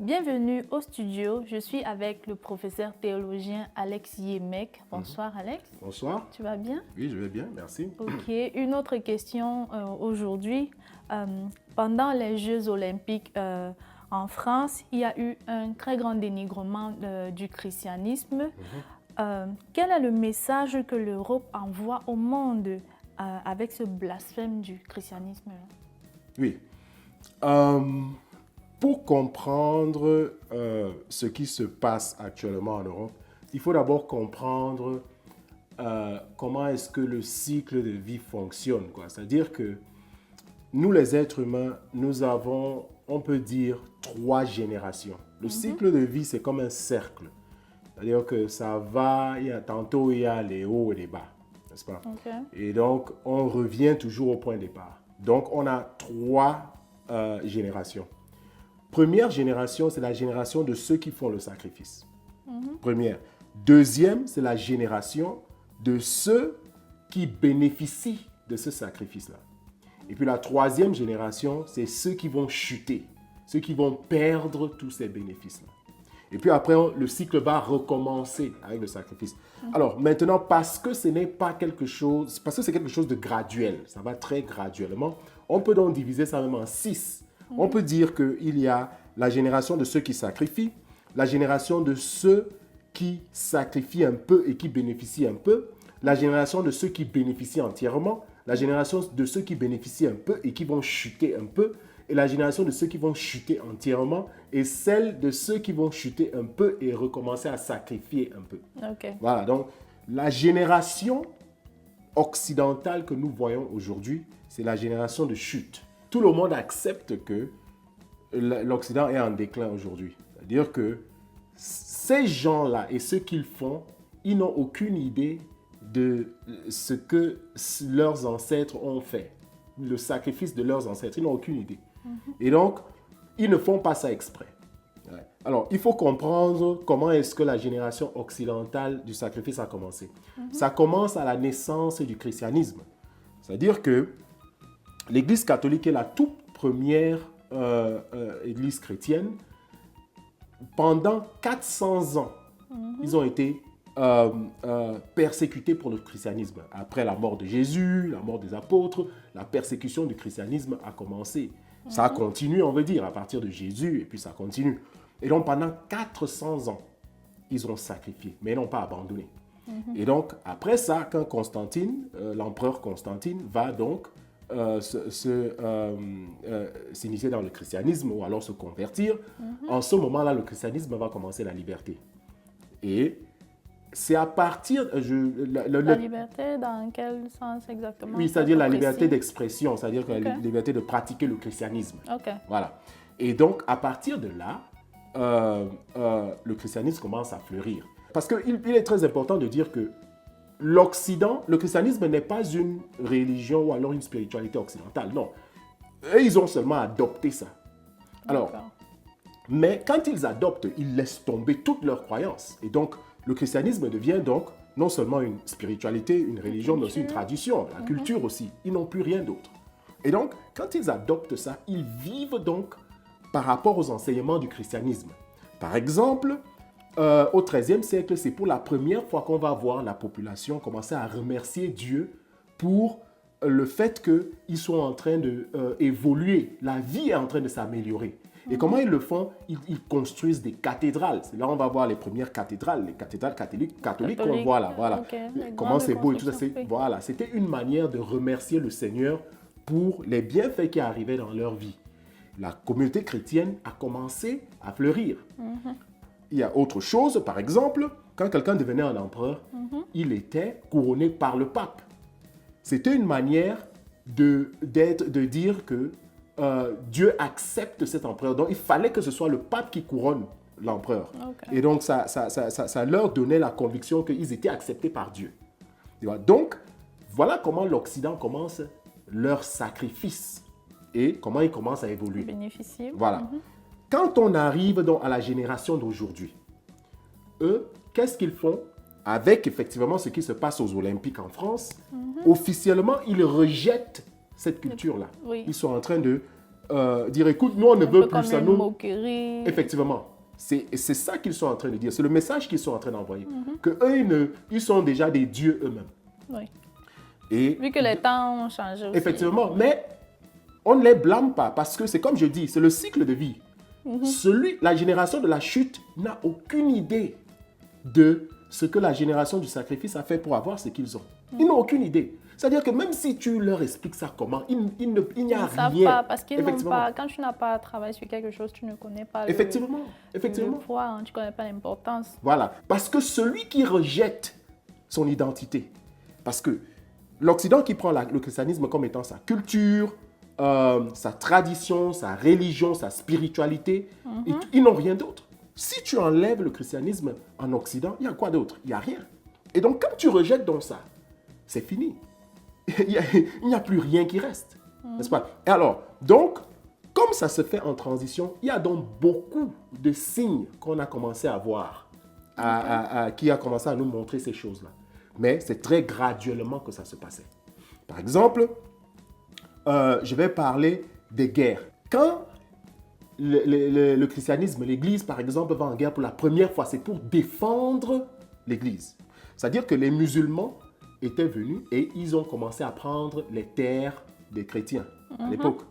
Bienvenue au studio. Je suis avec le professeur théologien Alex Yemek. Bonsoir Alex. Bonsoir. Tu vas bien? Oui, je vais bien, merci. Ok, une autre question aujourd'hui. Pendant les Jeux olympiques en France, il y a eu un très grand dénigrement du christianisme. Quel est le message que l'Europe envoie au monde avec ce blasphème du christianisme? Oui. Pour comprendre ce qui se passe actuellement en Europe, il faut d'abord comprendre comment est-ce que le cycle de vie fonctionne, quoi. C'est-à-dire que nous, les êtres humains, nous avons, on peut dire, 3 générations. Le cycle de vie, c'est comme un cercle. C'est-à-dire que ça va, tantôt il y a les hauts et les bas, n'est-ce pas? Okay. Et donc, on revient toujours au point de départ. Donc, on a 3 générations. Première génération, c'est la génération de ceux qui font le sacrifice. Première. Deuxième, c'est la génération de ceux qui bénéficient de ce sacrifice-là. Et puis la troisième génération, c'est ceux qui vont chuter, ceux qui vont perdre tous ces bénéfices-là. Et puis après, le cycle va recommencer avec le sacrifice. Alors maintenant, parce que ce n'est pas quelque chose, parce que c'est quelque chose de graduel, ça va très graduellement, on peut donc diviser ça même en 6. On peut dire qu'il y a la génération de ceux qui sacrifient, la génération de ceux qui sacrifient un peu et qui bénéficient un peu, la génération de ceux qui bénéficient entièrement, la génération de ceux qui bénéficient un peu et qui vont chuter un peu, et la génération de ceux qui vont chuter entièrement, et celle de ceux qui vont chuter un peu et recommencer à sacrifier un peu. Okay. Voilà, donc la génération occidentale que nous voyons aujourd'hui, c'est la génération de chute. Tout le monde accepte que l'Occident est en déclin aujourd'hui. C'est-à-dire que ces gens-là et ce qu'ils font, ils n'ont aucune idée de ce que leurs ancêtres ont fait. Le sacrifice de leurs ancêtres, ils n'ont aucune idée. Et donc, ils ne font pas ça exprès. Ouais. Alors, il faut comprendre comment est-ce que la génération occidentale du sacrifice a commencé. Ça commence à la naissance du christianisme. C'est-à-dire que l'Église catholique est la toute première Église chrétienne. Pendant 400 ans, ils ont été persécutés pour le christianisme. Après la mort de Jésus, la mort des apôtres, la persécution du christianisme a commencé. Ça a continué, on veut dire, à partir de Jésus, et puis ça continue. Et donc, pendant 400 ans, ils ont sacrifié, mais ils n'ont pas abandonné. Et donc, après ça, quand Constantine, l'empereur Constantine, va donc s'initier dans le christianisme ou alors se convertir, en ce moment-là, le christianisme va commencer la liberté. Et c'est à partir... La liberté, dans quel sens exactement? Oui, c'est-à-dire la liberté d'expression, c'est-à-dire la liberté de pratiquer le christianisme. Voilà. Et donc, à partir de là, le christianisme commence à fleurir. Parce qu'il est très important de dire que l'Occident, le christianisme n'est pas une religion ou alors une spiritualité occidentale, non. Eux, ils ont seulement adopté ça. Alors, mais quand ils adoptent, ils laissent tomber toutes leurs croyances. Et donc, le christianisme devient donc non seulement une spiritualité, une religion, mais aussi une tradition, la culture aussi. Ils n'ont plus rien d'autre. Et donc, quand ils adoptent ça, ils vivent donc par rapport aux enseignements du christianisme. Par exemple, au XIIIe siècle, c'est pour la première fois qu'on va voir la population commencer à remercier Dieu pour le fait qu'ils sont en train d'évoluer. La vie est en train de s'améliorer. Et comment ils le font? Ils construisent des cathédrales. C'est là où on va voir les premières cathédrales, les cathédrales catholiques qu'on voit là. Voilà. Comment c'est beau et tout ça. Voilà. C'était une manière de remercier le Seigneur pour les bienfaits qui arrivaient dans leur vie. La communauté chrétienne a commencé à fleurir. Il y a autre chose, par exemple, quand quelqu'un devenait un empereur, il était couronné par le pape. C'était une manière de dire que Dieu accepte cet empereur. Donc, il fallait que ce soit le pape qui couronne l'empereur. Et donc, ça leur donnait la conviction qu'ils étaient acceptés par Dieu. Donc, voilà comment l'Occident commence leur sacrifice et comment ils commencent à évoluer. Bénéficier. Voilà. Quand on arrive donc à la génération d'aujourd'hui, eux, qu'est-ce qu'ils font? Avec effectivement ce qui se passe aux Olympiques en France, officiellement, ils rejettent cette culture-là. Oui. Ils sont en train de dire, écoute, nous, on ne veut plus ça. Nous, moquerie. Effectivement. C'est ça qu'ils sont en train de dire. C'est le message qu'ils sont en train d'envoyer. Qu'eux, ils sont déjà des dieux eux-mêmes. Oui. Et vu que les temps ont changé aussi. Effectivement. Mais on ne les blâme pas parce que c'est comme je dis, c'est le cycle de vie. La génération de la chute n'a aucune idée de ce que la génération du sacrifice a fait pour avoir ce qu'ils ont. Ils n'ont aucune idée. C'est-à-dire que même si tu leur expliques ça comment, il n'y a rien. Ils ne savent pas parce qu'ils n'ont pas... Quand tu n'as pas travaillé sur quelque chose, tu ne connais pas Effectivement. le poids, hein, tu ne connais pas l'importance. Voilà. Parce que celui qui rejette son identité, parce que l'Occident qui prend le christianisme comme étant sa culture, sa tradition, sa religion, sa spiritualité, ils n'ont rien d'autre. Si tu enlèves le christianisme en Occident, il y a quoi d'autre? Il n'y a rien. Et donc, quand tu rejettes donc ça, c'est fini. Il n'y a plus rien qui reste. N'est-ce pas? Et alors, donc, comme ça se fait en transition, il y a donc beaucoup de signes qu'on a commencé à voir, qui a commencé à nous montrer ces choses-là. Mais c'est très graduellement que ça se passait. Par exemple, je vais parler des guerres. Quand le christianisme, l'Église, par exemple, va en guerre pour la première fois, c'est pour défendre l'Église. C'est-à-dire que les musulmans étaient venus et ils ont commencé à prendre les terres des chrétiens à l'époque.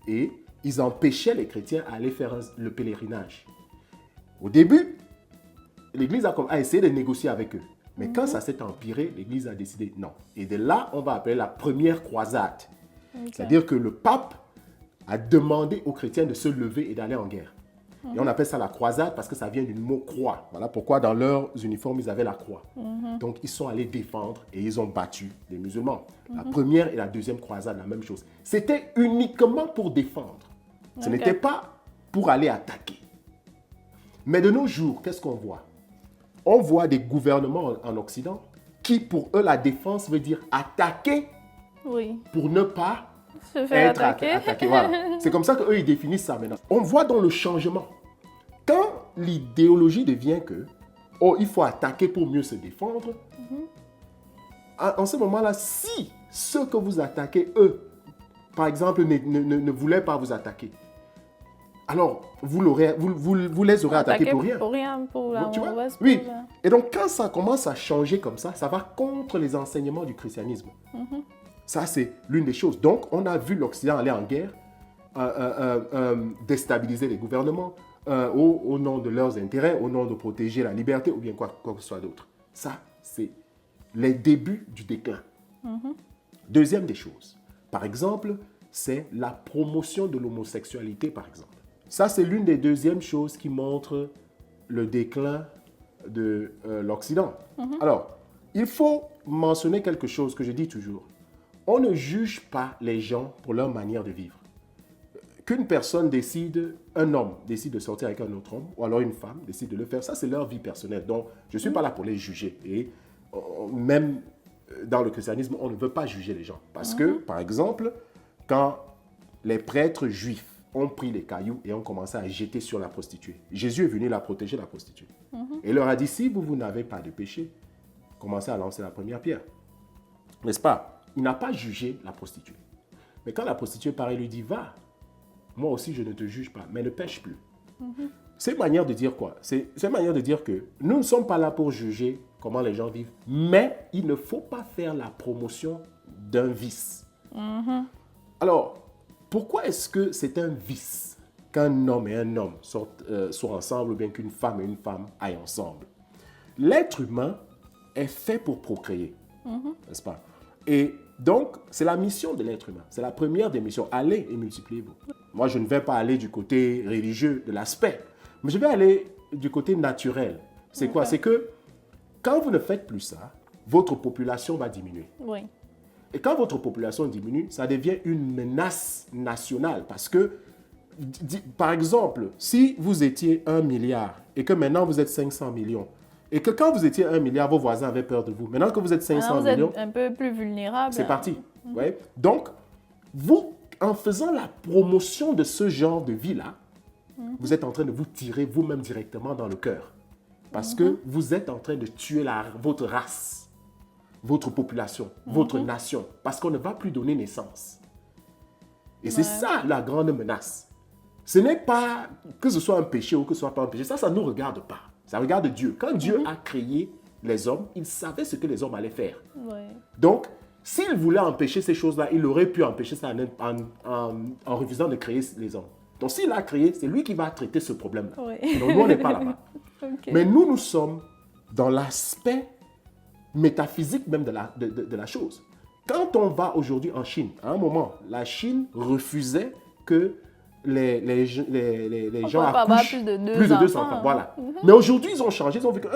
Et ils empêchaient les chrétiens à aller faire le pèlerinage. Au début, l'Église a essayé de négocier avec eux. Mais quand ça s'est empiré, l'Église a décidé non. Et de là, on va appeler la première croisade. C'est-à-dire que le pape a demandé aux chrétiens de se lever et d'aller en guerre. Et on appelle ça la croisade parce que ça vient du mot croix. Voilà pourquoi dans leurs uniformes, ils avaient la croix. Donc, ils sont allés défendre et ils ont battu les musulmans. La première et la deuxième croisade, la même chose. C'était uniquement pour défendre. Ce n'était pas pour aller attaquer. Mais de nos jours, qu'est-ce qu'on voit? On voit des gouvernements en Occident qui, pour eux, la défense veut dire attaquer pour ne pas se faire attaquer. Voilà. C'est comme ça qu'eux, ils définissent ça maintenant. On voit dans le changement. Quand l'idéologie devient que, il faut attaquer pour mieux se défendre, en ce moment-là, si ceux que vous attaquez, eux, par exemple, ne voulaient pas vous attaquer, alors vous les aurez attaqués pour rien. Pour rien, pour la mauvaise cause. Oui. Et donc, quand ça commence à changer comme ça va contre les enseignements du christianisme. Ça, c'est l'une des choses. Donc, on a vu l'Occident aller en guerre, déstabiliser les gouvernements au nom de leurs intérêts, au nom de protéger la liberté ou bien quoi que ce soit d'autre. Ça, c'est les débuts du déclin. Deuxième des choses, par exemple, c'est la promotion de l'homosexualité, par exemple. Ça, c'est l'une des deuxièmes choses qui montre le déclin de l'Occident. Alors, il faut mentionner quelque chose que je dis toujours. On ne juge pas les gens pour leur manière de vivre. Qu'une personne décide, un homme décide de sortir avec un autre homme, ou alors une femme décide de le faire, ça c'est leur vie personnelle. Donc, je ne suis pas là pour les juger. Et même dans le christianisme, on ne veut pas juger les gens. Parce que, par exemple, quand les prêtres juifs ont pris les cailloux et ont commencé à jeter sur la prostituée, Jésus est venu la protéger, la prostituée. Et il leur a dit, si vous n'avez pas de péché, commencez à lancer la première pierre. N'est-ce pas? Il n'a pas jugé la prostituée. Mais quand la prostituée paraît, lui dit, va, moi aussi je ne te juge pas, mais ne pêche plus. C'est une manière de dire quoi? C'est une manière de dire que nous ne sommes pas là pour juger comment les gens vivent, mais il ne faut pas faire la promotion d'un vice. Alors, pourquoi est-ce que c'est un vice qu'un homme et un homme soient ensemble ou bien qu'une femme et une femme aillent ensemble? L'être humain est fait pour procréer, n'est-ce pas? Et donc, c'est la mission de l'être humain. C'est la première des missions. Allez et multipliez-vous. Moi, je ne vais pas aller du côté religieux de l'aspect, mais je vais aller du côté naturel. C'est quoi? C'est que quand vous ne faites plus ça, votre population va diminuer. Oui. Et quand votre population diminue, ça devient une menace nationale. Parce que, par exemple, si vous étiez 1 milliard et que maintenant vous êtes 500 millions, et que quand vous étiez 1 milliard, vos voisins avaient peur de vous. Maintenant que vous êtes 500 millions... Vous êtes un peu plus vulnérable. C'est parti. Ouais. Donc, vous, en faisant la promotion de ce genre de vie-là, vous êtes en train de vous tirer vous-même directement dans le cœur. Parce que vous êtes en train de tuer votre race, votre population, votre nation. Parce qu'on ne va plus donner naissance. Et c'est ça la grande menace. Ce n'est pas que ce soit un péché ou que ce soit pas un péché. Ça ne nous regarde pas. Ça regarde Dieu. Quand Dieu a créé les hommes, il savait ce que les hommes allaient faire. Donc, s'il voulait empêcher ces choses-là, il aurait pu empêcher ça en refusant de créer les hommes. Donc, s'il a créé, c'est lui qui va traiter ce problème-là. Donc, nous, on n'est pas là-bas. Mais nous sommes dans l'aspect métaphysique même de la chose. Quand on va aujourd'hui en Chine, à un moment, la Chine refusait que les gens accouchent plus de deux enfants. Voilà. Mais aujourd'hui, ils ont changé, ils ont vu que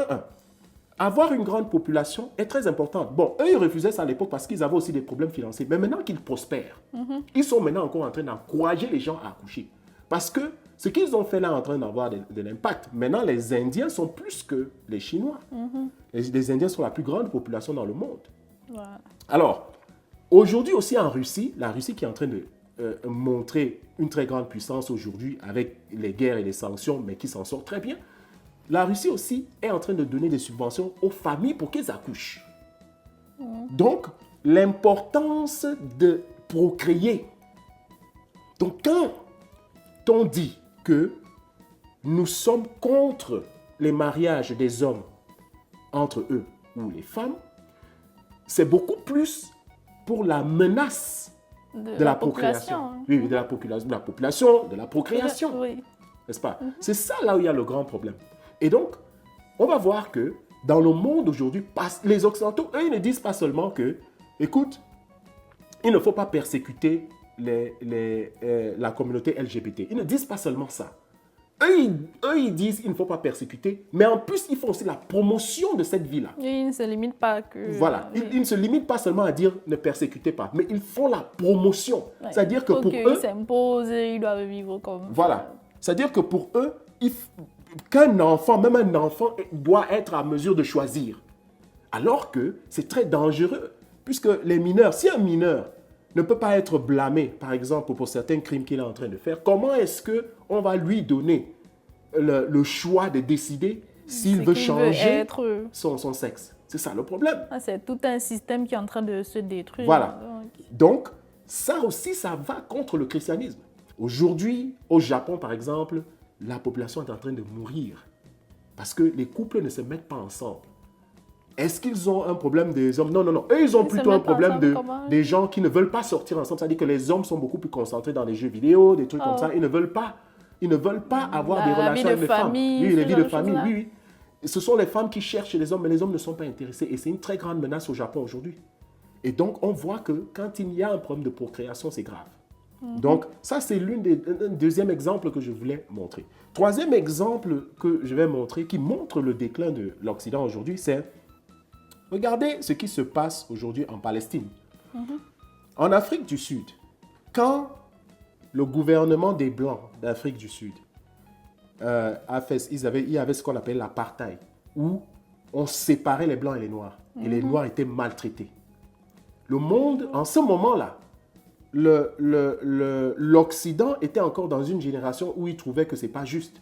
avoir une grande population est très important. Bon, eux, ils refusaient ça à l'époque parce qu'ils avaient aussi des problèmes financiers. Mais maintenant qu'ils prospèrent, ils sont maintenant encore en train d'encourager les gens à accoucher. Parce que ce qu'ils ont fait là est en train d'avoir de l'impact. Maintenant, les Indiens sont plus que les Chinois. Les Indiens sont la plus grande population dans le monde. Alors, aujourd'hui aussi en Russie, la Russie qui est en train de montrer une très grande puissance aujourd'hui avec les guerres et les sanctions, mais qui s'en sort très bien, la Russie aussi est en train de donner des subventions aux familles pour qu'elles accouchent. Donc, l'importance de procréer. Donc, quand on dit que nous sommes contre les mariages des hommes entre eux ou les femmes, c'est beaucoup plus pour la menace de la procréation. Oui, de la population, de la procréation. N'est-ce pas? C'est ça là où il y a le grand problème. Et donc, on va voir que dans le monde aujourd'hui, les Occidentaux, eux, ils ne disent pas seulement que, écoute, il ne faut pas persécuter la communauté LGBT. Ils ne disent pas seulement ça. Eux, ils disent qu'il ne faut pas persécuter, mais en plus, ils font aussi la promotion de cette vie-là. Et ils ne se limitent pas que... Voilà, ils ne se limitent pas seulement à dire ne persécutez pas, mais ils font la promotion. C'est-à-dire que pour eux... Ils s'imposent, ils doivent vivre comme... Voilà, c'est-à-dire que pour eux, qu'un enfant, même un enfant, doit être à mesure de choisir. Alors que c'est très dangereux, puisque les mineurs, si un mineur ne peut pas être blâmé, par exemple, pour certains crimes qu'il est en train de faire, comment est-ce qu'on va lui donner le choix de décider s'il veut changer son sexe? C'est ça le problème. C'est tout un système qui est en train de se détruire. Voilà. Donc, ça aussi, ça va contre le christianisme. Aujourd'hui, au Japon, par exemple, la population est en train de mourir parce que les couples ne se mettent pas ensemble. Est-ce qu'ils ont un problème des hommes? Non, non, non. Eux, ils ont plutôt un problème des gens qui ne veulent pas sortir ensemble. C'est-à-dire que les hommes sont beaucoup plus concentrés dans les jeux vidéo, des trucs comme ça. Ils ne veulent pas avoir des relations avec les femmes. Oui, les vies de famille, oui, oui. Et ce sont les femmes qui cherchent les hommes, mais les hommes ne sont pas intéressés. Et c'est une très grande menace au Japon aujourd'hui. Et donc, on voit que quand il y a un problème de procréation, c'est grave. Donc, ça, c'est un deuxième exemple que je voulais montrer. Troisième exemple que je vais montrer, qui montre le déclin de l'Occident aujourd'hui, c'est regardez ce qui se passe aujourd'hui en Palestine. En Afrique du Sud, quand le gouvernement des Blancs d'Afrique du Sud il y avait ce qu'on appelle l'apartheid, où on séparait les Blancs et les Noirs, et les Noirs étaient maltraités. Le monde, en ce moment-là, l'Occident était encore dans une génération où il trouvait que ce n'est pas juste.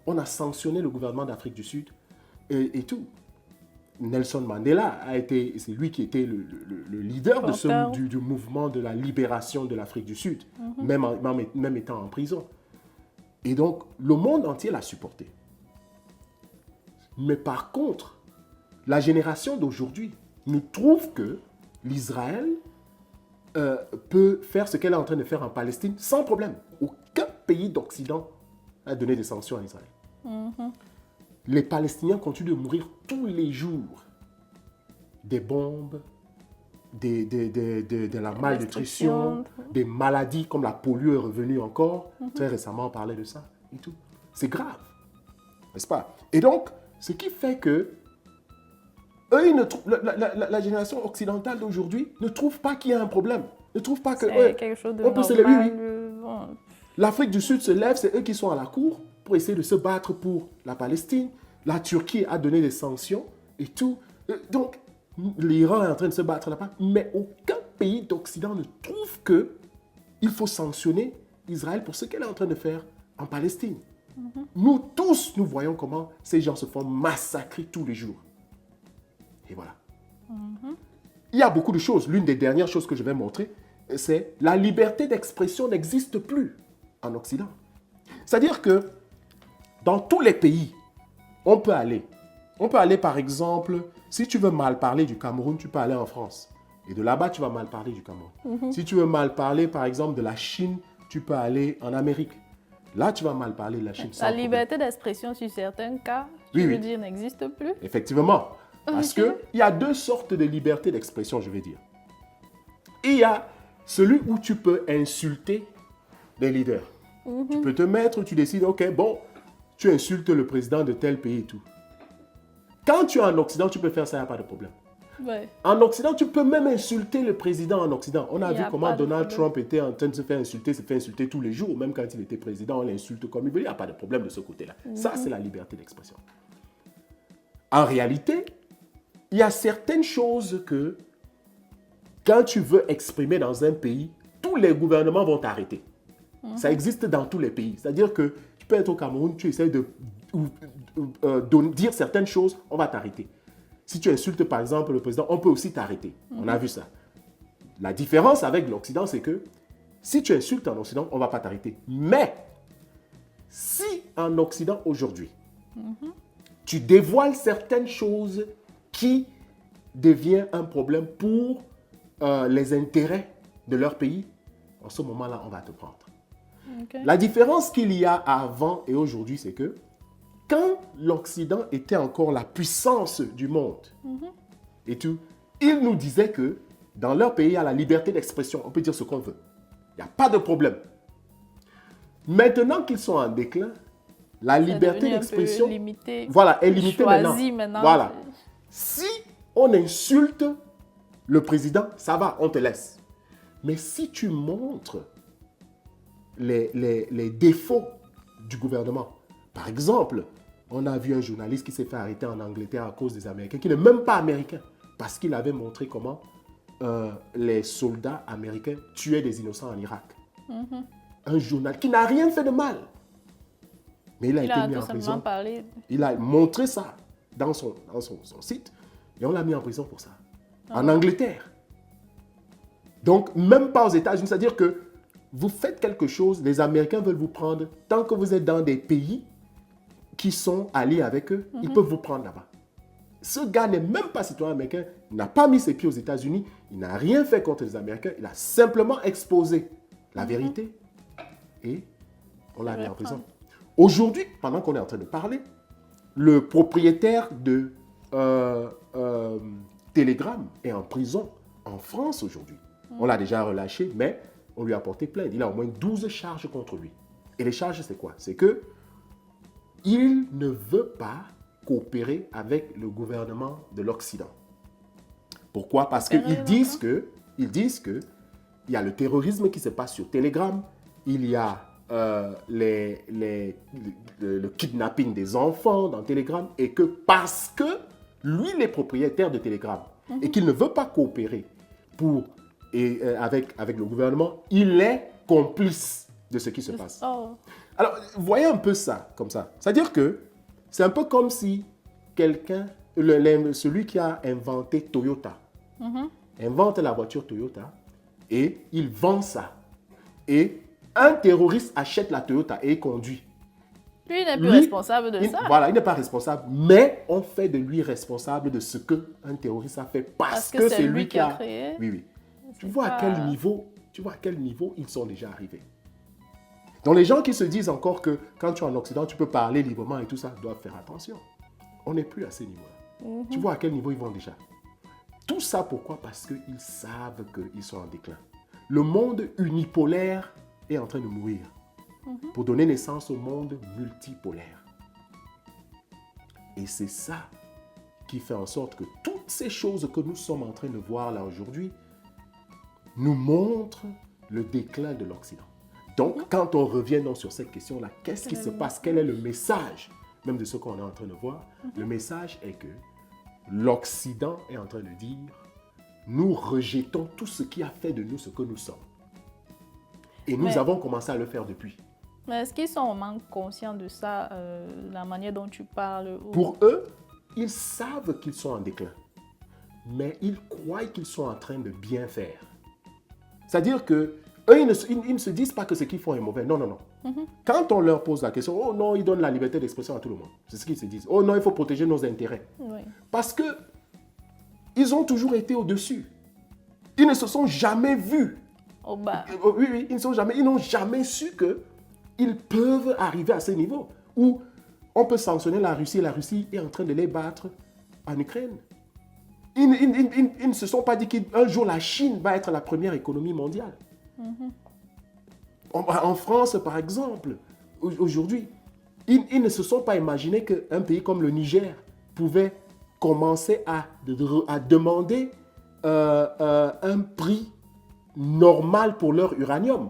On a sanctionné le gouvernement d'Afrique du Sud et tout. Nelson Mandela c'est lui qui était le leader du mouvement de la libération de l'Afrique du Sud, même étant en prison. Et donc, le monde entier l'a supporté. Mais par contre, la génération d'aujourd'hui nous trouve que l'Israël peut faire ce qu'elle est en train de faire en Palestine sans problème. Aucun pays d'Occident a donné des sanctions à Israël. Les Palestiniens continuent de mourir tous les jours. Des bombes, de la malnutrition, des maladies comme la polio est revenue encore. Très récemment, on parlait de ça et tout. C'est grave, n'est-ce pas? Et donc, ce qui fait que eux, la génération occidentale d'aujourd'hui ne trouve pas qu'il y a un problème. Ne trouve pas que quelque chose de normal. L'Afrique du Sud se lève, c'est eux qui sont à la cour pour essayer de se battre pour la Palestine. La Turquie a donné des sanctions et tout. Donc, l'Iran est en train de se battre là-bas. Mais aucun pays d'Occident ne trouve qu'il faut sanctionner Israël pour ce qu'elle est en train de faire en Palestine. Nous tous, nous voyons comment ces gens se font massacrer tous les jours. Et voilà. Il y a beaucoup de choses. L'une des dernières choses que je vais montrer, c'est la liberté d'expression n'existe plus en Occident. C'est-à-dire que dans tous les pays, on peut aller. On peut aller, par exemple, si tu veux mal parler du Cameroun, tu peux aller en France. Et de là-bas, tu vas mal parler du Cameroun. Si tu veux mal parler, par exemple, de la Chine, tu peux aller en Amérique. Là, tu vas mal parler de la Chine. La liberté d'expression, sur certains cas, je veux dire, n'existe plus. Effectivement. Parce qu'il y a deux sortes de liberté d'expression, je vais dire. Il y a celui où tu peux insulter les leaders. Tu peux te mettre, tu décides, ok, bon, tu insultes le président de tel pays et tout. Quand tu es en Occident, tu peux faire ça, il n'y a pas de problème. Ouais. En Occident, tu peux même insulter le président en Occident. On a vu comment Donald Trump était en train de se faire insulter tous les jours. Même quand il était président, on l'insulte comme il veut. Il n'y a pas de problème de ce côté-là. Ça, c'est la liberté d'expression. En réalité, il y a certaines choses que, quand tu veux exprimer dans un pays, tous les gouvernements vont t'arrêter. Ça existe dans tous les pays. C'est-à-dire que tu peux être au Cameroun, tu essaies de dire certaines choses, on va t'arrêter. Si tu insultes par exemple le président, on peut aussi t'arrêter. On a vu ça. La différence avec l'Occident, c'est que si tu insultes en Occident, on ne va pas t'arrêter. Mais si en Occident aujourd'hui, tu dévoiles certaines choses qui deviennent un problème pour les intérêts de leur pays, en ce moment-là, on va te prendre. Okay. La différence qu'il y a avant et aujourd'hui, c'est que quand l'Occident était encore la puissance du monde et tout, ils nous disaient que dans leur pays, il y a la liberté d'expression. On peut dire ce qu'on veut. Il n'y a pas de problème. Maintenant qu'ils sont en déclin, la liberté d'expression voilà, est limitée maintenant. Voilà. Si on insulte le président, ça va, on te laisse. Mais si tu montres les défauts du gouvernement, par exemple, on a vu un journaliste qui s'est fait arrêter en Angleterre à cause des Américains, qui n'est même pas américain, parce qu'il avait montré comment les soldats américains tuaient des innocents en Irak. Un journal qui n'a rien fait de mal. Mais il a été mis en prison. Il a montré ça dans son site et on l'a mis en prison pour ça. En Angleterre. Donc, même pas aux États-Unis. C'est-à-dire que vous faites quelque chose, les Américains veulent vous prendre. Tant que vous êtes dans des pays qui sont alliés avec eux, ils peuvent vous prendre là-bas. Ce gars n'est même pas citoyen américain, il n'a pas mis ses pieds aux États-Unis, il n'a rien fait contre les Américains, il a simplement exposé la vérité et on l'a mis en prison. Aujourd'hui, pendant qu'on est en train de parler, le propriétaire de Telegram est en prison en France aujourd'hui. On l'a déjà relâché, mais on lui a porté plainte. Il a au moins 12 charges contre lui. Et les charges, c'est quoi? C'est que il ne veut pas coopérer avec le gouvernement de l'Occident. Pourquoi? Parce qu'ils disent que il y a le terrorisme qui se passe sur Telegram, il y a le kidnapping des enfants dans Telegram, et que parce que lui, il est propriétaire de Telegram et qu'il ne veut pas coopérer avec le gouvernement, il est complice de ce qui se passe. Alors, voyez un peu ça, comme ça. C'est-à-dire que c'est un peu comme si quelqu'un, celui qui a inventé Toyota, invente la voiture Toyota et il vend ça. Et un terroriste achète la Toyota et conduit. Lui, il n'est plus responsable de ça. Voilà, il n'est pas responsable, mais on fait de lui responsable de ce qu'un terroriste a fait parce que c'est lui qui a créé. Oui. Tu vois à quel niveau ils sont déjà arrivés. Donc les gens qui se disent encore que quand tu es en Occident, tu peux parler librement et tout ça, doivent faire attention. On n'est plus à ces niveaux-là. Tu vois à quel niveau ils vont déjà. Tout ça pourquoi? Parce qu'ils savent qu'ils sont en déclin. Le monde unipolaire est en train de mourir pour donner naissance au monde multipolaire. Et c'est ça qui fait en sorte que toutes ces choses que nous sommes en train de voir là aujourd'hui nous montrent le déclin de l'Occident. Donc, quand on revient donc sur cette question-là, qu'est-ce qui se passe? Quel est le message, même de ce qu'on est en train de voir? Le message est que l'Occident est en train de dire, nous rejetons tout ce qui a fait de nous ce que nous sommes. Et nous avons commencé à le faire depuis. Mais est-ce qu'ils sont vraiment conscients de ça, la manière dont tu parles? Pour eux, ils savent qu'ils sont en déclin. Mais ils croient qu'ils sont en train de bien faire. C'est-à-dire que eux, ils ne se disent pas que ce qu'ils font est mauvais. Non, non, non. Quand on leur pose la question, oh non, ils donnent la liberté d'expression à tout le monde. C'est ce qu'ils se disent. Oh non, il faut protéger nos intérêts. Oui. Parce que ils ont toujours été au-dessus. Ils ne se sont jamais vus. Au bas. Oui, oui, ils n'ont jamais su qu'ils peuvent arriver à ce niveau où on peut sanctionner la Russie et la Russie est en train de les battre en Ukraine. Ils ne se sont pas dit qu'un jour la Chine va être la première économie mondiale. En France, par exemple, aujourd'hui, ils ne se sont pas imaginés qu'un pays comme le Niger pouvait commencer à demander un prix normal pour leur uranium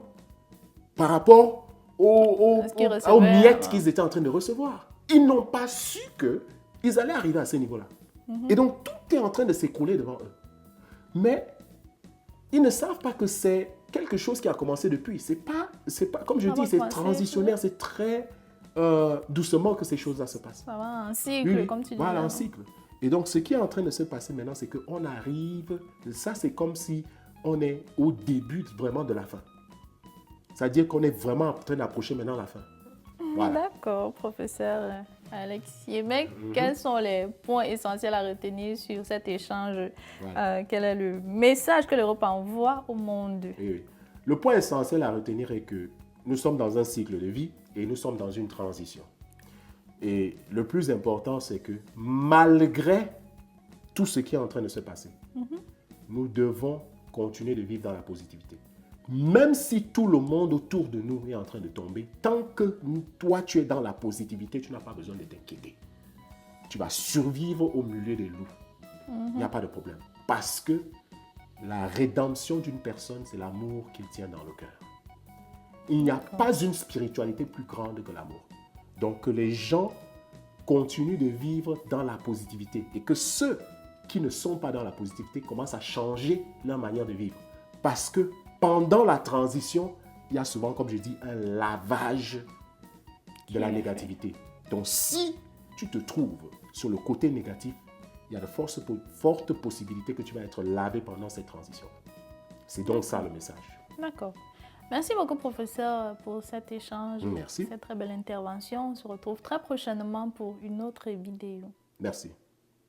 par rapport aux miettes qu'ils étaient en train de recevoir. Ils n'ont pas su qu'ils allaient arriver à ce niveau-là. Et donc, tout est en train de s'écrouler devant eux. Mais ils ne savent pas que c'est quelque chose qui a commencé depuis. C'est pas comme je dis, c'est transitionnaire, c'est très doucement que ces choses-là se passent. Ça va en cycle, comme tu dis. Voilà, en cycle. Et donc, ce qui est en train de se passer maintenant, c'est qu'on arrive, ça c'est comme si on est au début vraiment de la fin. C'est-à-dire qu'on est vraiment en train d'approcher maintenant la fin. Voilà. D'accord, professeur Alexis. Mais quels sont les points essentiels à retenir sur cet échange? Voilà. Quel est le message que l'Europe envoie au monde? Oui. Le point essentiel à retenir est que nous sommes dans un cycle de vie et nous sommes dans une transition. Et le plus important, c'est que malgré tout ce qui est en train de se passer, nous devons continuer de vivre dans la positivité. Même si tout le monde autour de nous est en train de tomber, tant que toi, tu es dans la positivité, tu n'as pas besoin de t'inquiéter. Tu vas survivre au milieu des loups. Il n'y a pas de problème. Parce que la rédemption d'une personne, c'est l'amour qu'il tient dans le cœur. Il n'y a pas une spiritualité plus grande que l'amour. Donc, que les gens continuent de vivre dans la positivité et que ceux qui ne sont pas dans la positivité commencent à changer leur manière de vivre. Parce que pendant la transition, il y a souvent, comme je dis, un lavage de la négativité. Donc, si tu te trouves sur le côté négatif, il y a de fortes possibilités que tu vas être lavé pendant cette transition. C'est donc ça le message. D'accord. Merci beaucoup, professeur, pour cet échange. Merci. Cette très belle intervention. On se retrouve très prochainement pour une autre vidéo. Merci.